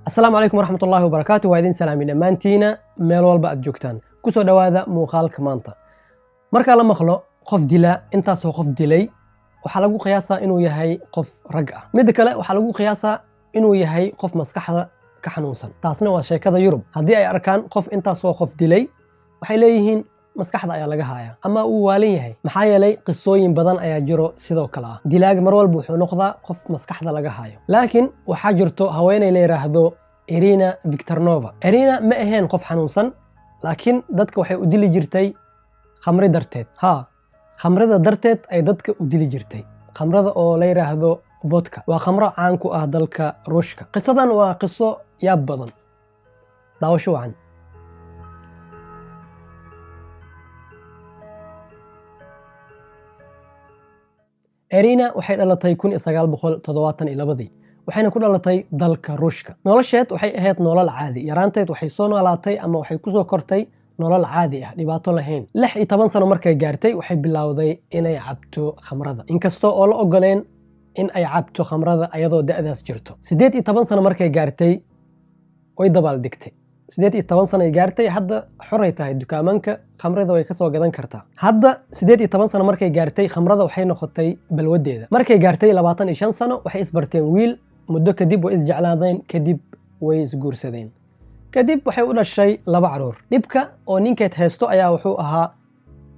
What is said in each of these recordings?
السلام عليكم ورحمة الله وبركاته. وهذين سلامين مانتينا ميل والبا أدجوكتان كسو دواذا موخالك مانتا مركا لما خلو قف دلا انتا سو قف دلي وحلقو قياسا إنو يهي قف رقعة ميدكالا وحلقو قياسا إنو يهي قف مسكحة كحنونسان تاسنا وشيكادا يورب هدي أي أركان قف انتا سو قف دلي waxay leeyihiin maskaxda ayaa laga hayaa ama uu waalan yahay maxaa yeelay qisooyin badan ayaa jiro sidoo kale ah dilaaga mar walba wuxuu noqdaa qof maskaxda laga hayo laakiin waxaa jirto haweeney la yiraahdo Irina Viktorova ma ahayn qof xanuunsan laakiin dadka waxay u dili jirtay khamri darteed khamrada darteed ay dadka u dili jirtay khamrada oo la yiraahdo vodka waa khamro caan ku ah dalka Ruushka qisadan waa qiso yaab badan daawasho wacan Irina waxay dhalatay 1972 waxayna ku dhalatay dalka Ruushka nolosheed waxay ahayd nolol caadi yaraanteed waxay soo noolaatay ama waxay ku soo kortay nolol caadi ah dhibaato lahayn 16 sano markay gaartay waxay bilowday inay cabto khamrada inkastoo oo la ogoleen in ay cabto khamrada ayadoo da'daas jirto 18 sano markay gaartay way dabaal digtay 18 sano ay gaartay hadda xoray tahay dukaamanka khamrada way ka soo gadan kartaa hadda 18 sano markay gaartay khamrada waxay noqotay balwadeeda markay gaartay 25 sano waxay isbarteen wiil muddo kadib way isjeclaadeen kadib way isguursadeen kadib waxay u dhashay laba caruur dhibka oo ninkeed heesto ayaa wuxuu ahaa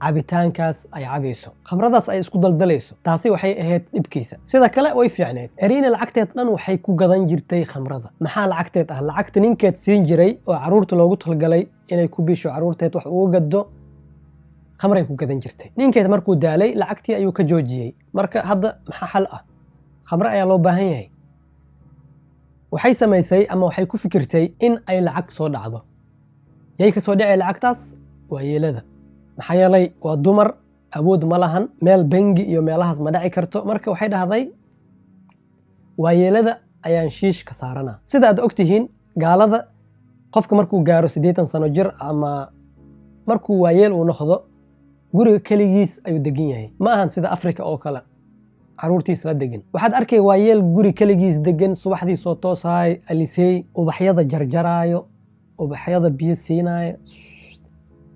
cabitaankaas ay cabayso khamradaas ay isku daldalayso taasi waxay ahayd dhibkiisa sida kale way fiicneed Irina lacagteed dhan waxay ku gadan jirtay khamrada maxaa lacagteed ah lacagta ninkeed siin jiray oo caruurta loogu talgalay inay ku bisho caruurteed wax ugu gado khamray ku gadan jirtay ninkeed markuu daalay lacagtii ayuu ka joojiyay marka hadda maxaa xal ah khamra ayaa loo baahan yahay waxay samaysay ama waxay ku fikirtay in ay lacag soo dhacdo yay ka soo dhacay lacagtaas waa yeelada maxaa yeelay waa dumar awood ma lahan meel bangi iyo meelahaas ma dhaci karto marka waxay dhahday waa yeelada ayaan shiish ka saarana sida aad ogtihiin gaalada qofka markuu gaaro 80 sano jir ama markuu waayeel uu noqdo guriga kaligiis ayuu degan yahay ma ahan sida Afrika oo kale caruurtiis la degan waxaad arkay waayeel guri kaligiis degan subaxdii soo toosaay alisay ubaxyada jarjaraayo ubaxyada biyo siinaayo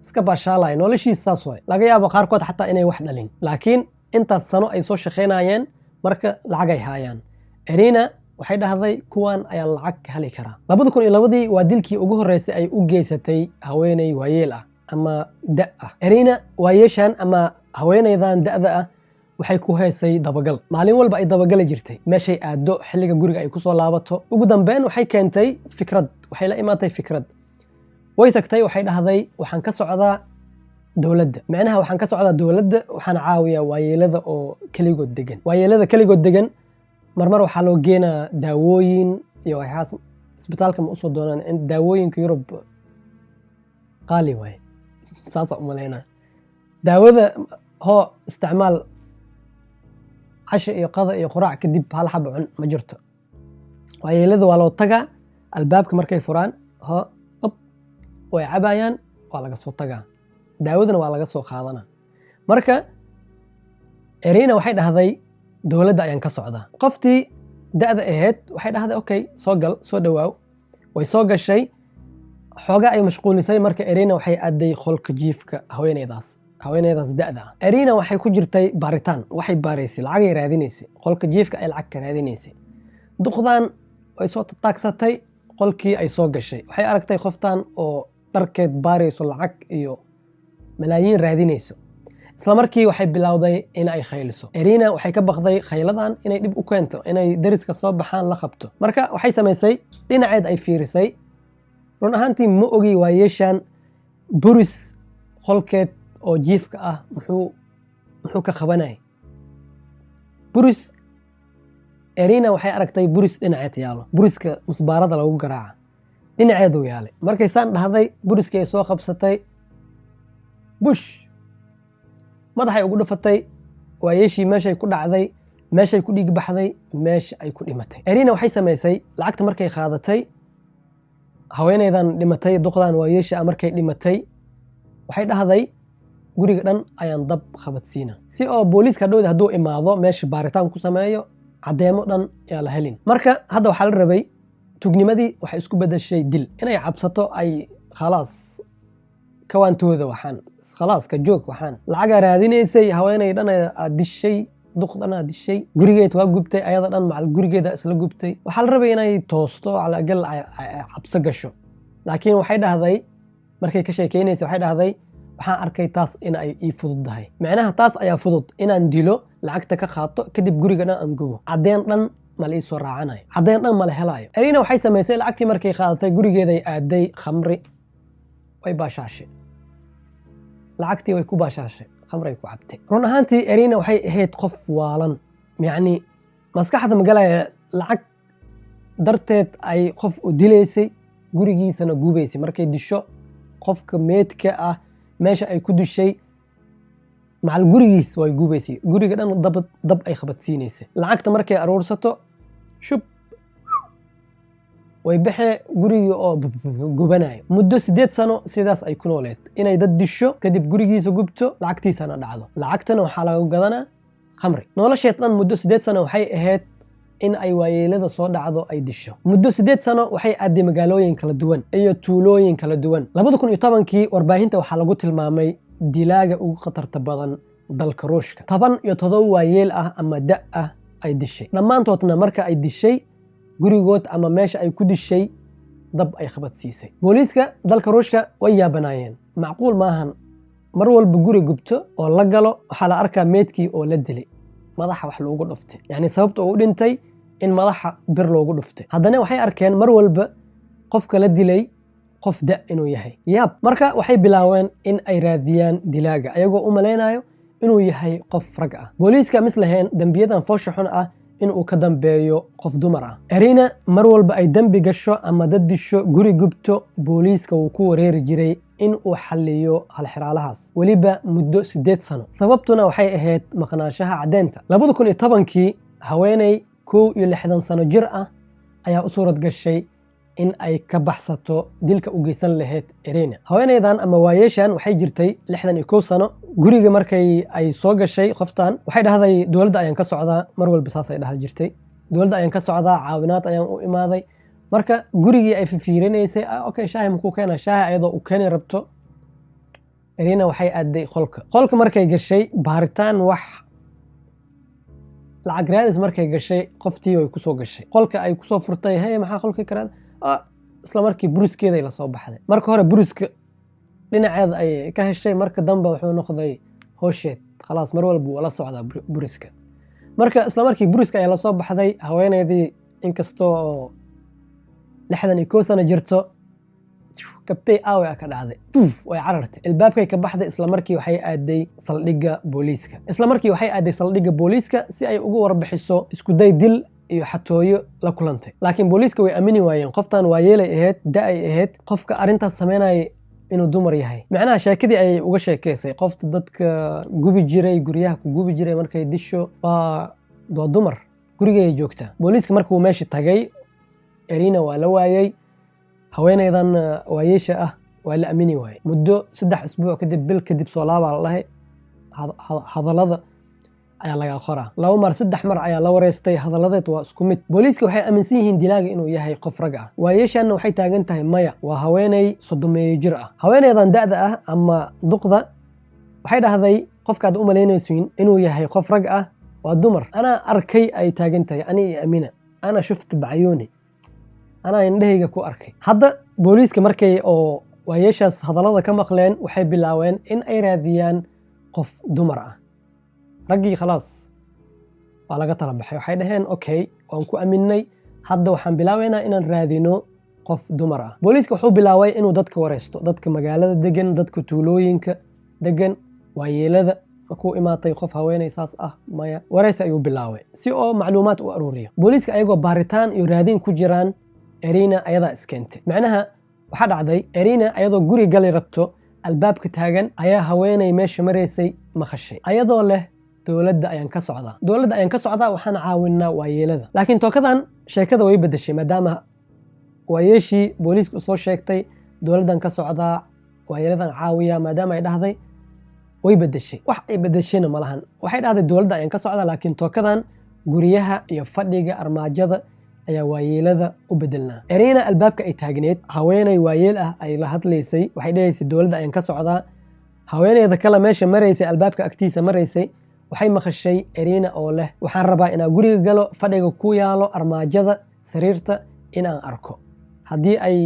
iska baashaalay noloshiisa saas way laga yaabo qaarkood xataa inay wax dhalin laakiin intaas sano ay soo shaqeynayeen marka lacag ay haayaan Irina waxay dhahday kuwan ayaan lacag heli karaa 2002 waa dilkii ugu horeysay ay u geysatay haweeney waayeel ah ama da ah Irina waayeeshan ama haweeneydan da'da ah waxay ku heysay dabagal maalin walba ay dabagali jirtay meeshay aado xilliga guriga ay ku soo laabato ugu dambeyn waxay keentay fikrad waxay la imaatay fikrad way tagtay waxay dhahday waxaan ka socdaa dawladda macnaha waxaan ka socdaa dawladda waxaan caawiyaa waayeelada oo kaligood degan waayeelada kaligood degan marmar waxaa loo geenaa daawooyin iyo waxaas isbitaalka ma usoo doonaan in daawooyinka Yurub qaali way saasa u maleynaa daawada hoo isticmaal casho iyo qada iyo quraac kadib hal xabo cun ma jirto waayeelada waa loo tagaa albaabka markay furaan way cabayaan waa laga soo tagaa daawadana waa laga soo qaadana marka Irina waxay dhahday dawladda ayaan ka socdaa qoftii da'da ahayd waxay dhahday okay soo gal soo dhawaaw way soo gashay xooga ay mashquulisay marka Irina waxay aaday qolka jiifka haweeneydaas da'da ah Irina waxay ku jirtay baaritaan waxay baaraysay lacag ay raadinaysay qolka jiifka ay lacag ka raadinaysay duqdan way soo taagsatay qolkii ay soo gashay waxay aragtay qoftan oo dharkeed baarayso lacag iyo malaayiin raadinayso isla markii waxay bilowday in ay khayliso Irina waxay ka baqday khayladan inay dib u keento inay dariska soo baxaan la qabto marka waxay samaysay dhinaceed ay fiirisay run ahaantii ma ogi waayeeshan buris qolkeed oo jiifka ah muxuu ka qabanay buris Irina waxay aragtay buris dhinaceed yaalo buriska musbaarada lagu garaaca dhinaceedu yaalay markay saan dhahday buriskii ay soo qabsatay bush madaxay ugu dhafatay waayeeshii meeshay ku dhacday meeshay ku dhiig baxday meesha ay ku dhimatay Irina waxay samaysay lacagta markay qaadatay haweeneydan dhimatay duqdan waayeesha markay dhimatay waxay dhahday guriga dhan ayaan dab qabadsiina si oo booliiska dhowda hadduu imaado meesha baaritaan ku sameeyo cadeemo dhan yaa la helin marka hadda waxaa la rabay tugnimadii waxay isku bedeshay dil inay cabsato ay khalaas kawaantooda waxaan khalaas ka joog waxaan lacag raadinaysay haweenay dhan dishay duqdana dishay gurigeed waa gubtay ayada dhan macal gurigeeda isla gubtay waxa la rabay inay toosto ala gal cabso gasho laakiin waxay dhahday markay ka sheekeynayso waxay dhahday waxaan arkay taas in ay ii fududahay macnaha taas ayaa fudud inaan dilo lacagta ka qaato kadib guriga dhan aan gubo cadeen dhan ma la soo raacanay cadeen dhan ma la helayo Arina waxay sameysay lacagtii markay qaadatay gurigeeda ay aaday khamri way baashaashay lacagtii way ku baashaashay khamri ku cabtay run ahaantii Arina waxay ahayd qof waalan yani maskaxda magalaya lacag darteed ay qof u dilaysay gurigiisana gubaysay markay disho qofka meedka ah meesha ay ku dishay macal gurigiis way gubaysay guriga dhan dab ay qabadsiinaysay lacagta markay aroorsato shub way baxay guriga oo gubanayo muddo 8 sano sidaas ay ku nooleed inay dad disho kadib gurigiisa gubto lacagtiisana dhacdo lacagtana waxa laga gadanaa khamri nolosheed dhan muddo 8 sano waxay ahayd in ay waayeelada soo dhacdo ay disho muddo 8 sano waxay aaday magaalooyin kala duwan iyo tuulooyin kala duwan 2010kii warbaahinta waxa lagu tilmaamay dilaaga ugu khatarta badan dalka Ruushka 17 waayeel ah ama da ah ay dishay dhamaantoodna marka ay dishay gurigood ama meesha ay ku dishay dab ay qabadsiisay booliiska dalka Ruushka way yaabanayeen macquul maahan mar walba guri gubto oo la galo waxa la arkaa meedkii oo la dilay madaxa wax loogu dhuftay yani sababta uu dhintay in madaxa bir loogu dhuftay haddana waxay arkeen mar walba qofka la dilay qof da inuu yahay yaab marka waxay bilaaween in ay raadiyaan dilaaga ayagoo u maleynayo inuu yahay qof rag ah booliiska mislahayn dambiyadan foosha xun ah inuu ka dambeeyo qof dumar ah Arina mar walba ay dambi gasho ama dad disho guri gubto booliiska uu ku wareeri jiray in uu xalliyo hal xiraalahaas waliba muddo 8 sano sababtuna waxay ahayd maqnaanshaha cadeynta 2010kii haweenay 61 sano jir ah ayaa u suurad gashay in ay ka baxsato dilka u geysan lahayd Arina haweenaydan ama waayeeshan waxay jirtay 61 sano guriga markay ay soo gashay qoftan waxay dhahday dawladda ayaan ka socdaa mar walba saas ay dhahay jirtay dawladda ayaan ka socdaa caawinaad ayaan u imaaday marka gurigii ay fiirinaysay okay shaahi ma ku keenaa shaahi ayadoo u keenay rabto Arina waxay aaday qolka markay gashay baaritaan wax lacag raadis markay gashay qoftii way ku soo gashay qolka ay ku soo furtay hay maxaa qolka karaad isla markii buruskeeda la soo baxday marka hore buruska dhinaceeda ay ka heshay marka dambe wuxuu noqday hoosheed khalaas mar walba wala socdaa buruska marka isla markii buruska ay la soo baxday haweeneydii inkastoo 61 sano jirto kabtay aawe ka dhacday way carartay albaabkay ka baxday isla markii waxay aaday saldhiga booliiska si ay ugu warbixiso isku day dil iyo xatooyo la kulantay laakiin booliiska way aamini waayeen qoftan waa yeelay ahayd da ay ahayd qofka arintaas sameynay inuu dumar yahay macnaha sheekadii ay uga sheekeysay qofta dadka gubi jiray guriyaha ku gubi jiray markay disho waa dumar gurigay joogta booliiska markuu meeshii tagay Arina waa la waayay haweenaydan waayeesha ah waa la aamini waayay muddo 3 usbuuc kadib bil kadib soo laaba lahay hadalada ayaa laga qoraa 2 mar 3 mar ayaa la wareystay hadaladeed waa isku mid booliiska waxay aaminsan yihiin dilaaga inuu yahay qof rag ah waayeeshan waxay taagan tahay maya waa haweenay 30 jir ah haweenaydan da'da ah ama duqda waxay dhahday qofkaad u maleynaysiin inuu yahay qof rag ah waa dumar ana arkay ay taagan tahay ani Amina ana shufت بعيوني ana indhahayga ku arkay hadda booliiska markay oo waayeeshaas hadalada ka maqleen waxay bilaaween in ay raadiyaan qof dumar ah ragii khalaas waa laga tala baxay waxay dhaheen okay waan ku aaminay hadda waxaan bilaaweynaa inaan raadino qof dumar ah booliiska wuxuu bilaaway inuu dadka wareysto dadka magaalada degan dadka tuulooyinka degan waayeelada ku imaatay qof haweenay saas ah maya wareysi ayuu bilaaway si oo macluumaad u aruuriyo booliiska ayagoo baaritaan iyo raadin ku jiraan Arina ayada iskentay macnaha waxa dhacday Arina ayadoo guri gali rabto albaabka taagan ayaa haweenay meesha mareysay maqashay ayadoo leh dawladda ayaan ka socdaa waxaan caawinaa waayeelada laakiin tookadan sheekada way bedeshay maadaama waayeeshii booliisku soo sheegtay dawladdan ka socdaa waayeeladan caawiya maadaama ay dhahday way bedeshay wax ay bedeshayna malahan waxay dhahday dawladda ayaan ka socdaa laakiin tookadan guriyaha iyo fadhiga armaajada ayaa waayeelada u bedelnaa. Irina albaabka ay taagneed, haweeney waayeel ah ay la hadlaysay, waxay dhahaysay dowladda ayaan ka socdaa. haweeneyda kale meesha maraysay, albaabka agtiisa maraysay, waxay maqashay Irina oo leh, waxaan rabaa inaan guriga galo, fadhiga ku yaalo, armaajada, sariirta inaan arko. haddii ay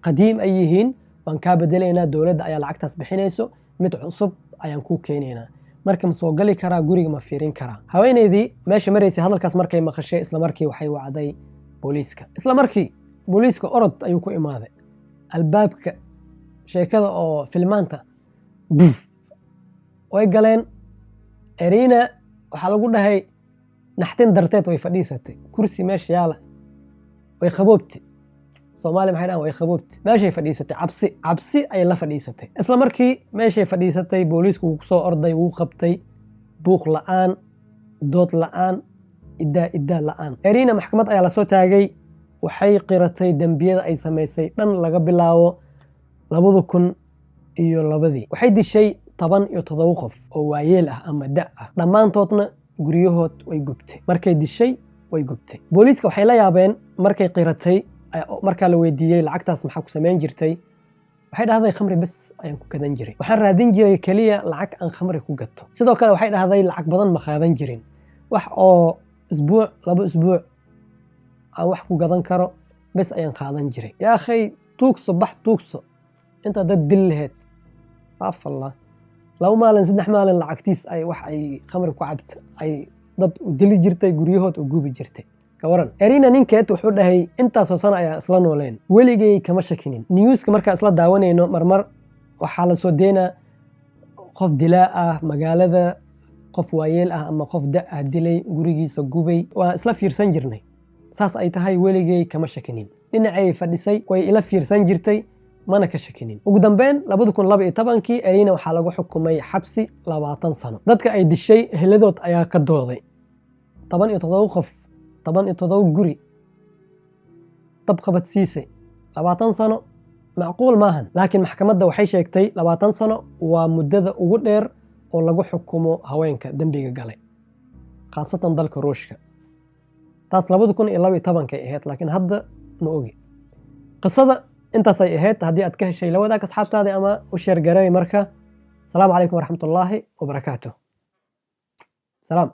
qadiim ay yihiin waan kaa bedelaynaa, dowladda ayaa lacagtaas bixinayso, mid cusub ayaan kuu keenaynaa. marka ma soo gali karaa guriga, ma fiirin karaa? haweeneydii meesha maraysay hadalkaas markay maqashay, isla markii waxay wacday booliiska. isla markii booliiska orod ayuu ku imaaday. albaabka sheekada oo filmaanta way galeen. Irina waxaa lagu dhahay naxtin darteed way fadhiisatay, kursi meesha yaala way qaboobtay. Soomaali maxay dhahaan way qaboobtay. meeshay fadhiisatay, cabsi ay la fadhiisatay. isla markii meeshay fadhiisatay, booliisku wuu soo orday, wuu qabtay, buuq la'aan, dood la'aan, iddaa la'aan. Irina maxkamad ayaa la soo taagay, waxay qiratay dembiyada ay samaysay dhan laga bilaabo 2002. waxay dishay 17 qof oo waayeel ah ama da' ah, dhammaantoodna guryahood way gubtay. markay dishay way gubtay. booliiska waxay la yaabeen markay qiratay, markaa la weydiiyey lacagtaas maxaa ku samayn jirtay, waxay dhahday khamri bas ayaan ku gadan jiray, waxaan raadin jiray kaliya lacag aan khamri ku gato. sidoo kale waxay dhahday lacag badan ma qaadan jirin, wax oo isbuuc 2 isbuuc aan wax ku gadan karo bas ayaan qaadan jiray. yaa akhay, tuugso bax tuugso inta dad dil lahayd, afallah 2 maalin 3 maalin lacagtiis ay wax ay khamri ku cabto ay dad u dili jirtay, guryahood u gubi jirtay. ka waran. Irina ninkeed wuxuu dhahay intaasoo sano ayaa isla nooleen, weligay kama shakinin. newska markaa isla daawanayno marmar waxaa la soo deynaa qof dilaa ah magaalada, qof waayeel ah ama qof da' ah dilay, gurigiisa gubay. waa isla fiirsan jirnay. saas ay tahay weligay kama shakinin. dhinacay fadhisay way ila fiirsan jirtay, mana ka shakinin. ugu dambeyn 2012 Irina waxaa lagu xukumay xabsi 20 sano. dadka ay dishay eheladood ayaa ka dooday. 17 qof, 17 guri dab qabad siisay, 20 sano macquul maahan. laakiin maxkamadda waxay sheegtay 20 sano waa muddada ugu dheer oo lagu xukumo haweenka dembiga galay, khaasatan dalka Ruushka. taas 2012 ay ahayd, laakiin hadda ma ogi. qisada intaasay ahayd. haddii aad ka heshay la wadaag asxaabtaada ama u sheer gareey. marka salaamu calaykum waraxmatullaahi wabarakaatuh. salaam.